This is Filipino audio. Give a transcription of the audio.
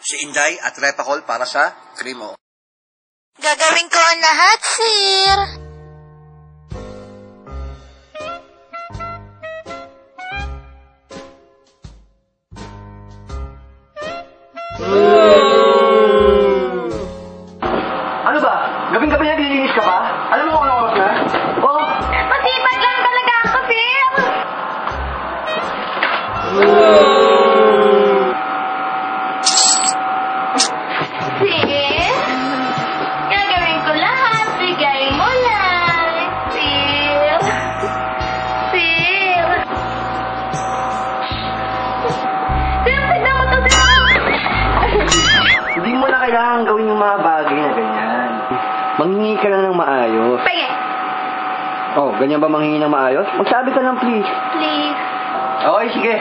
si Inday at Repacol para sa Cremo. Gagawin ko ang lahat, sir. Ano ba? Gabing-gabi na nililinis ka pa? Alam mo kung anong oras na? Oo. Masipag lang talaga ako, sir. Sir, gagawin ko lahat. Bigay mo lang, sir. Sir. Sir, tignan mo to, sir. Hindi mo na kailangan gawin yung mga bagay na ganyan. Manghingi ka lang ng maayos. Pege, Oh, ganyan ba manghingi ng maayos? Magsabi ka lang, please. please. Okay, sige.